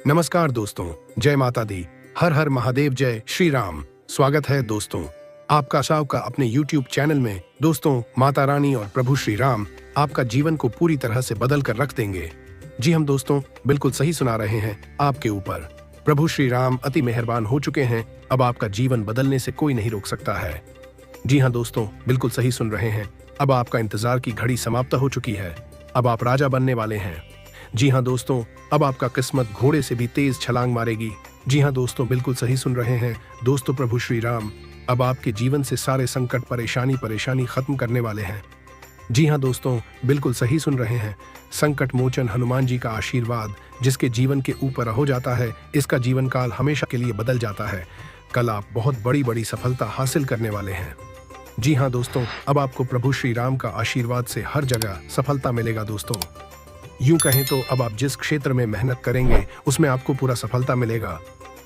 नमस्कार दोस्तों, जय माता दी। हर हर महादेव, जय श्री राम। स्वागत है दोस्तों आपका सबका अपने YouTube चैनल में। दोस्तों, माता रानी और प्रभु श्री राम आपका जीवन को पूरी तरह से बदल कर रख देंगे। जी हम दोस्तों बिल्कुल सही सुना रहे हैं आपके ऊपर। प्रभु श्री राम अति मेहरबान हो चुके हैं। अब आपका जीवन बदलने से कोई नहीं रोक सकता है। जी हाँ दोस्तों, बिल्कुल सही सुन रहे हैं। अब आपका इंतजार की घड़ी समाप्त हो चुकी है। अब आप राजा बनने वाले हैं। जी हाँ दोस्तों, अब आपका किस्मत घोड़े से भी तेज छलांग मारेगी। जी हाँ दोस्तों, बिल्कुल सही सुन रहे हैं दोस्तों। प्रभु श्री राम अब आपके जीवन से सारे संकट परेशानी खत्म करने वाले हैं। जी हाँ दोस्तों, बिल्कुल सही सुन रहे हैं। संकट मोचन हनुमान जी का आशीर्वाद जिसके जीवन के ऊपर हो जाता है, इसका जीवन काल हमेशा के लिए बदल जाता है। कल आप बहुत बड़ी बड़ी सफलता हासिल करने वाले हैं। जी हाँ दोस्तों, अब आपको प्रभु श्री राम का आशीर्वाद से हर जगह सफलता मिलेगा। दोस्तों यूं कहें तो अब आप जिस क्षेत्र में मेहनत करेंगे उसमें आपको पूरा सफलता मिलेगा।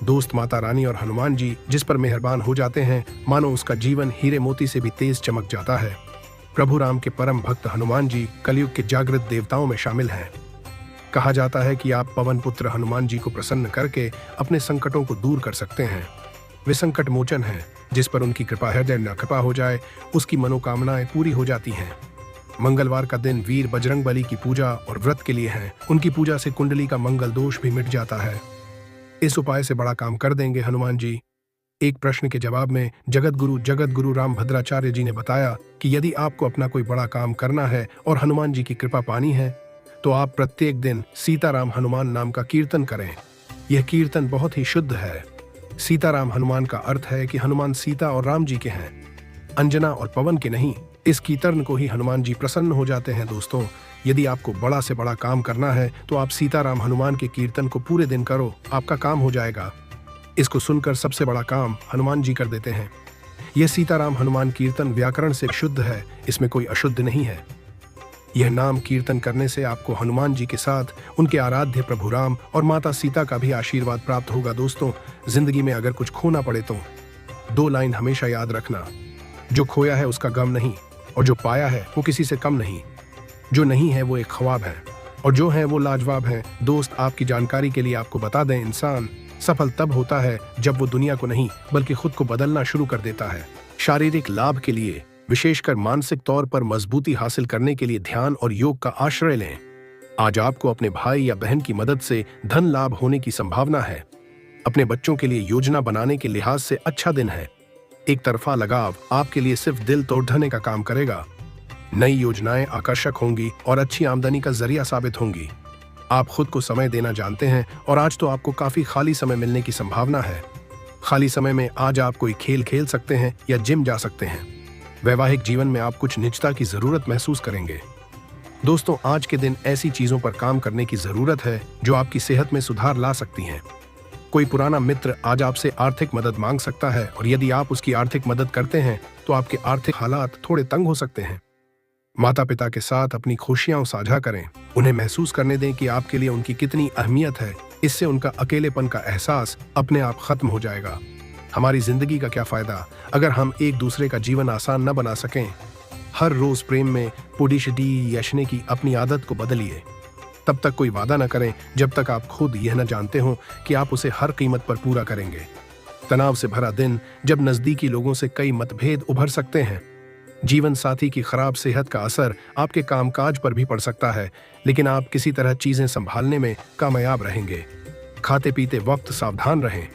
दोस्त, माता रानी और हनुमान जी जिस पर मेहरबान हो जाते हैं, मानो उसका जीवन हीरे मोती से भी तेज चमक जाता है। प्रभु राम के परम भक्त हनुमान जी कलयुग के जागृत देवताओं में शामिल हैं। कहा जाता है कि आप पवन पुत्र हनुमान जी को प्रसन्न करके अपने संकटों को दूर कर सकते हैं। वे संकट मोचन हैं। जिस पर उनकी कृपा हृदय न कृपा हो जाए, उसकी मनोकामनाएं पूरी हो जाती हैं। मंगलवार का दिन वीर बजरंगबली की पूजा और व्रत के लिए है। उनकी पूजा से कुंडली का मंगल दोष भी मिट जाता है। इस उपाय से बड़ा काम कर देंगे हनुमान जी। एक प्रश्न के जवाब में जगत गुरु राम भद्राचार्य जी ने बताया कि यदि आपको अपना कोई बड़ा काम करना है और हनुमान जी की कृपा पानी है तो आप प्रत्येक दिन सीताराम हनुमान नाम का कीर्तन करें। यह कीर्तन बहुत ही शुद्ध है। सीताराम हनुमान का अर्थ है कि हनुमान सीता और राम जी के हैं, अंजना और पवन के नहीं। इस कीर्तन को ही हनुमान जी प्रसन्न हो जाते हैं। दोस्तों, यदि आपको बड़ा से बड़ा काम करना है तो आप सीताराम हनुमान के कीर्तन को पूरे दिन करो, आपका काम हो जाएगा। इसको सुनकर सबसे बड़ा काम हनुमान जी कर देते हैं। यह सीताराम हनुमान कीर्तन व्याकरण से शुद्ध है, इसमें कोई अशुद्ध नहीं है। यह नाम कीर्तन करने से आपको हनुमान जी के साथ उनके आराध्य प्रभु राम और माता सीता का भी आशीर्वाद प्राप्त होगा। दोस्तों, जिंदगी में अगर कुछ खोना पड़े तो 2 लाइन हमेशा याद रखना। जो खोया है उसका गम नहीं, और जो पाया है वो किसी से कम नहीं। जो नहीं है वो एक ख्वाब है, और जो है वो लाजवाब है। दोस्त, आपकी जानकारी के लिए आपको बता दें, इंसान सफल तब होता है जब वो दुनिया को नहीं बल्कि खुद को बदलना शुरू कर देता है। शारीरिक लाभ के लिए, विशेषकर मानसिक तौर पर मजबूती हासिल करने के लिए ध्यान और योग का आश्रय लें। आज आपको अपने भाई या बहन की मदद से धन लाभ होने की संभावना है। अपने बच्चों के लिए योजना बनाने के लिहाज से अच्छा दिन है। एक तरफा लगाव आपके लिए सिर्फ दिल तोड़ने का काम करेगा। नई योजनाएं आकर्षक होंगी और अच्छी आमदनी का जरिया साबित होंगी। आप खुद को समय देना जानते हैं और आज तो आपको काफी खाली समय मिलने की संभावना है। खाली समय में आज आप कोई खेल खेल सकते हैं या जिम जा सकते हैं। वैवाहिक जीवन में आप कुछ निजता की जरूरत महसूस करेंगे। दोस्तों, आज के दिन ऐसी चीजों पर काम करने की जरूरत है जो आपकी सेहत में सुधार ला सकती हैं। कोई पुराना मित्र आज आपसे आर्थिक मदद मांग सकता है, और यदि आप उसकी आर्थिक मदद करते हैं तो आपके आर्थिक हालात थोड़े तंग हो सकते हैं। माता पिता के साथ अपनी खुशियां साझा करें। उन्हें महसूस करने दें कि आपके लिए उनकी कितनी अहमियत है। इससे उनका अकेलेपन का एहसास अपने आप खत्म हो जाएगा। हमारी जिंदगी का क्या फायदा अगर हम एक दूसरे का जीवन आसान न बना सकें। हर रोज प्रेम में पुडिशडी यशने की अपनी आदत को बदलिए। तब तक कोई वादा न करें जब तक आप खुद यह न जानते हो कि आप उसे हर कीमत पर पूरा करेंगे। तनाव से भरा दिन जब नजदीकी लोगों से कई मतभेद उभर सकते हैं। जीवन साथी की खराब सेहत का असर आपके कामकाज पर भी पड़ सकता है, लेकिन आप किसी तरह चीजें संभालने में कामयाब रहेंगे। खाते पीते वक्त सावधान रहें।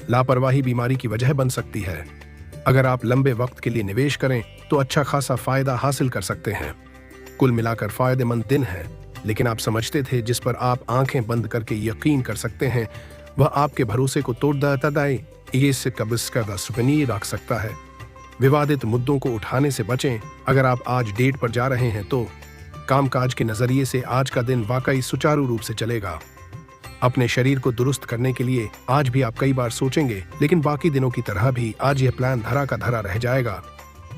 लापरवाही बीमारी की वजह बन सकती है। अगर आप लंबे वक्त के लिए निवेश करें तो अच्छा खासा फायदा हासिल कर सकते हैं। कुल मिलाकर फायदेमंद दिन है, लेकिन आप समझते थे जिस पर आप आंखें बंद करके यकीन कर सकते हैं वह आपके भरोसे को तोड़ देता है। ये से कब्ज का सुपनी रख सकता है। विवादित मुद्दों को उठाने से बचें। अगर आप आज डेट पर जा रहे हैं तो कामकाज के नजरिए से आज का दिन वाकई सुचारू रूप से चलेगा। अपने शरीर को दुरुस्त करने के लिए आज भी आप कई बार सोचेंगे, लेकिन बाकी दिनों की तरह भी आज यह प्लान धरा का धरा रह जाएगा।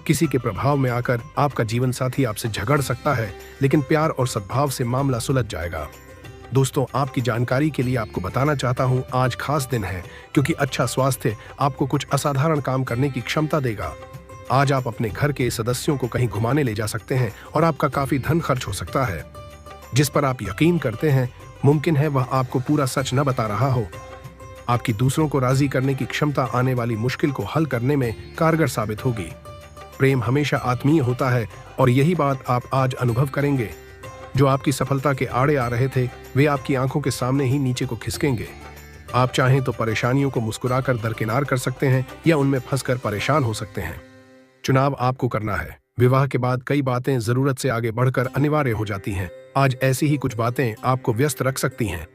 किसी के प्रभाव में आकर आपका जीवन साथी आपसे झगड़ सकता है, लेकिन प्यार और सद्भाव से मामला सुलझ जाएगा। दोस्तों, आपकी जानकारी के लिए आपको बताना चाहता हूं, आज खास दिन है क्योंकि अच्छा स्वास्थ्य आपको कुछ असाधारण काम करने की क्षमता देगा। आज आप अपने घर के सदस्यों को कहीं घुमाने ले जा सकते हैं और आपका काफी धन खर्च हो सकता है। जिस पर आप यकीन करते हैं मुमकिन है वह आपको पूरा सच न बता रहा हो। आपकी दूसरों को राजी करने की क्षमता आने वाली मुश्किल को हल करने में कारगर साबित होगी। प्रेम हमेशा आत्मीय होता है और यही बात आप आज अनुभव करेंगे। जो आपकी सफलता के आड़े आ रहे थे वे आपकी आंखों के सामने ही नीचे को खिसकेंगे। आप चाहें तो परेशानियों को मुस्कुराकर दरकिनार कर सकते हैं या उनमें फंसकर परेशान हो सकते हैं। चुनाव आपको करना है। विवाह के बाद कई बातें जरूरत से आगे बढ़कर अनिवार्य हो जाती हैं। आज ऐसी ही कुछ बातें आपको व्यस्त रख सकती हैं।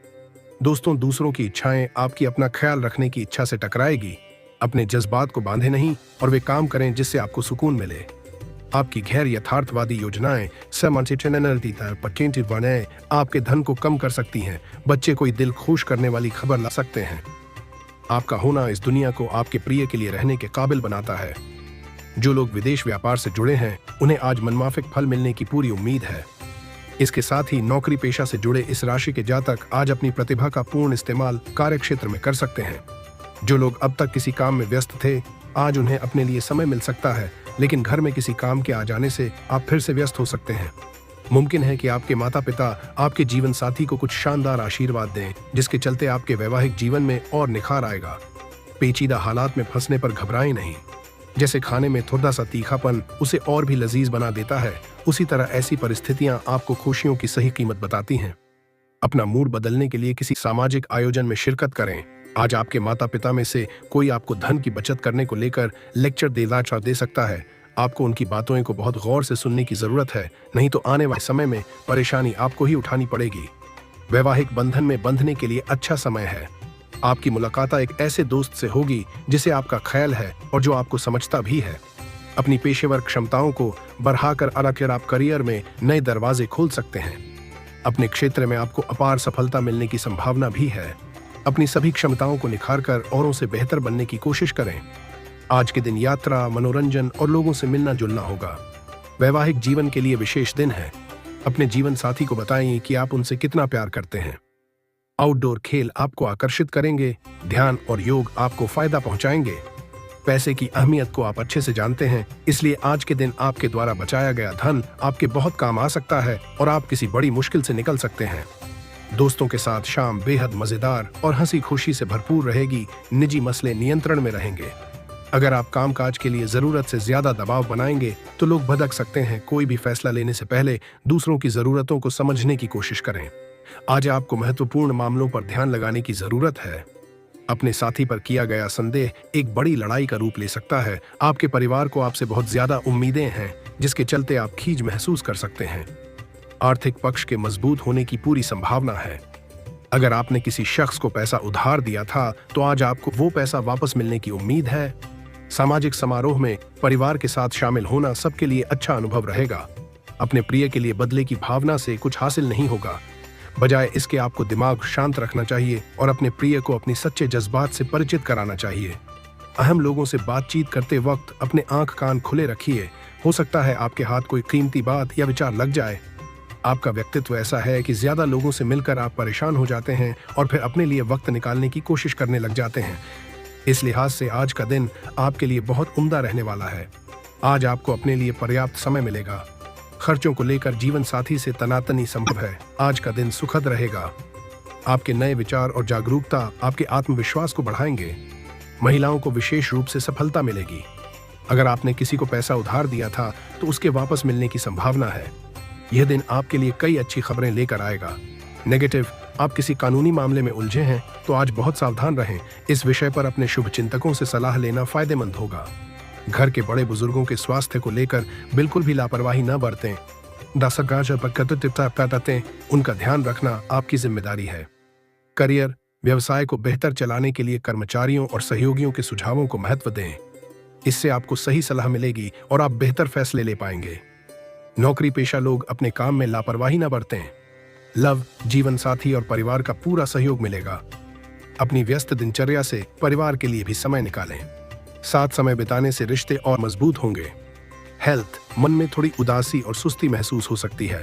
दोस्तों, दूसरों की इच्छाएं आपकी अपना ख्याल रखने की इच्छा से टकराएगी। अपने जज्बात को बांधे नहीं और वे काम करें जिससे आपको सुकून मिले। आपकी गैर यथार्थवादी योजनाएं आपके धन को कम कर सकती हैं। बच्चे कोई दिल खुश करने वाली खबर ला सकते हैं। आपका होना इस दुनिया को आपके प्रिय के लिए रहने के काबिल बनाता है। जो लोग विदेश व्यापार से जुड़े हैं उन्हें आज मनमाफिक फल मिलने की पूरी उम्मीद है। इसके साथ ही नौकरी पेशा से जुड़े इस राशि के जातक आज अपनी प्रतिभा का पूर्ण इस्तेमाल कार्य क्षेत्र में कर सकते हैं। जो लोग अब तक किसी काम में व्यस्त थे आज उन्हें अपने लिए समय मिल सकता है, लेकिन घर में किसी काम के आ जाने से आप फिर से व्यस्त हो सकते हैं। मुमकिन है कि आपके माता पिता आपके जीवन साथी को कुछ शानदार आशीर्वाद दें जिसके चलते आपके वैवाहिक जीवन में और निखार आएगा। पेचीदा हालात में फंसने पर घबराएं नहीं। जैसे खाने में थोड़ा सा तीखापन उसे और भी लजीज बना देता है, उसी तरह ऐसी परिस्थितियां आपको खुशियों की सही कीमत बताती हैं। अपना मूड बदलने के लिए किसी सामाजिक आयोजन में शिरकत करें। आज आपके माता पिता में से कोई आपको धन की बचत करने को लेकर लेक्चर दे सकता है। आपको उनकी बातों को बहुत गौर से सुनने की जरूरत है, नहीं तो आने वाले समय में परेशानी आपको ही उठानी पड़ेगी। वैवाहिक बंधन में बंधने के लिए अच्छा समय है। आपकी मुलाकात एक ऐसे दोस्त से होगी जिसे आपका ख्याल है और जो आपको समझता भी है। अपनी पेशेवर क्षमताओं को बढ़ाकर आप करियर में नए दरवाजे खोल सकते हैं। अपने क्षेत्र में आपको अपार सफलता मिलने की संभावना भी है। अपनी सभी क्षमताओं को निखारकर औरों से बेहतर बनने की कोशिश करें। आज के दिन यात्रा, मनोरंजन और लोगों से मिलना जुलना होगा। वैवाहिक जीवन के लिए विशेष दिन है। अपने जीवन साथी को बताएं कि आप उनसे कितना प्यार करते हैं। आउटडोर खेल आपको आकर्षित करेंगे। ध्यान और योग आपको फायदा पहुंचाएंगे। पैसे की अहमियत को आप अच्छे से जानते हैं, इसलिए आज के दिन आपके द्वारा बचाया गया धन आपके बहुत काम आ सकता है और आप किसी बड़ी मुश्किल से निकल सकते हैं। दोस्तों के साथ शाम बेहद मजेदार और हंसी खुशी से भरपूर रहेगी। निजी मसले नियंत्रण में रहेंगे। अगर आप कामकाज के लिए जरूरत से ज्यादा दबाव बनाएंगे तो लोग भड़क सकते हैं। कोई भी फैसला लेने से पहले दूसरों की जरूरतों को समझने की कोशिश करें। आज आपको महत्वपूर्ण मामलों पर ध्यान लगाने की जरूरत है। अपने साथी पर किया गया संदेह एक बड़ी लड़ाई का रूप ले सकता है। आपके परिवार को आपसे बहुत ज्यादा उम्मीदें हैं, जिसके चलते आप खींच महसूस कर सकते हैं। आर्थिक पक्ष के मजबूत होने की पूरी संभावना है। अगर आपने किसी शख्स को पैसा उधार दिया था तो आज आपको वो पैसा वापस मिलने की उम्मीद है। सामाजिक समारोह में परिवार के साथ शामिल होना सबके लिए अच्छा अनुभव रहेगा। अपने प्रिय के लिए बदले की भावना से कुछ हासिल नहीं होगा। बजाय इसके आपको दिमाग शांत रखना चाहिए और अपने प्रिय को अपनी सच्चे जज्बात से परिचित कराना चाहिए। अहम लोगों से बातचीत करते वक्त अपने आंख कान खुले रखिए। हो सकता है आपके हाथ कोई कीमती बात या विचार लग जाए। आपका व्यक्तित्व ऐसा है कि ज्यादा लोगों से मिलकर आप परेशान हो जाते हैं और फिर अपने लिए वक्त निकालने की कोशिश करने लग जाते हैं। इस लिहाज से आज का दिन आपके लिए बहुत उम्दा रहने वाला है। आज आपको अपने लिए पर्याप्त समय मिलेगा। खर्चों को लेकर जीवन साथी से तनातनी संभव है। आज का दिन सुखद रहेगा। आपके नए विचार और जागरूकता आपके आत्मविश्वास को बढ़ाएंगे। महिलाओं को विशेष रूप से सफलता मिलेगी। अगर आपने किसी को पैसा उधार दिया था तो उसके वापस मिलने की संभावना है। यह दिन आपके लिए कई अच्छी खबरें लेकर आएगा। नेगेटिव, आप किसी कानूनी मामले में उलझे हैं तो आज बहुत सावधान रहें। इस विषय पर अपने शुभ चिंतकों से सलाह लेना फायदेमंद होगा। घर के बड़े बुजुर्गों के स्वास्थ्य को लेकर बिल्कुल भी लापरवाही न बरतें। उनका ध्यान रखना आपकी जिम्मेदारी है। करियर, व्यवसाय को बेहतर चलाने के लिए कर्मचारियों और सहयोगियों के सुझावों को महत्व दें। इससे आपको सही सलाह मिलेगी और आप बेहतर फैसले ले पाएंगे। नौकरी पेशा लोग अपने काम में लापरवाही न बरतें। लव, जीवन साथी और परिवार का पूरा सहयोग मिलेगा। अपनी व्यस्त दिनचर्या से परिवार के लिए भी समय निकालें। साथ समय बिताने से रिश्ते और मजबूत होंगे। हेल्थ, मन में थोड़ी उदासी और सुस्ती महसूस हो सकती है।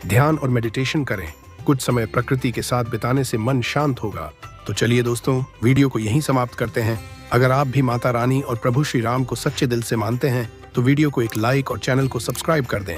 ध्यान और मेडिटेशन करें। कुछ समय प्रकृति के साथ बिताने से मन शांत होगा। तो चलिए दोस्तों, वीडियो को यहीं समाप्त करते हैं। अगर आप भी माता रानी और प्रभु श्री राम को सच्चे दिल से मानते हैं तो वीडियो को एक लाइक और चैनल को सब्सक्राइब कर दें।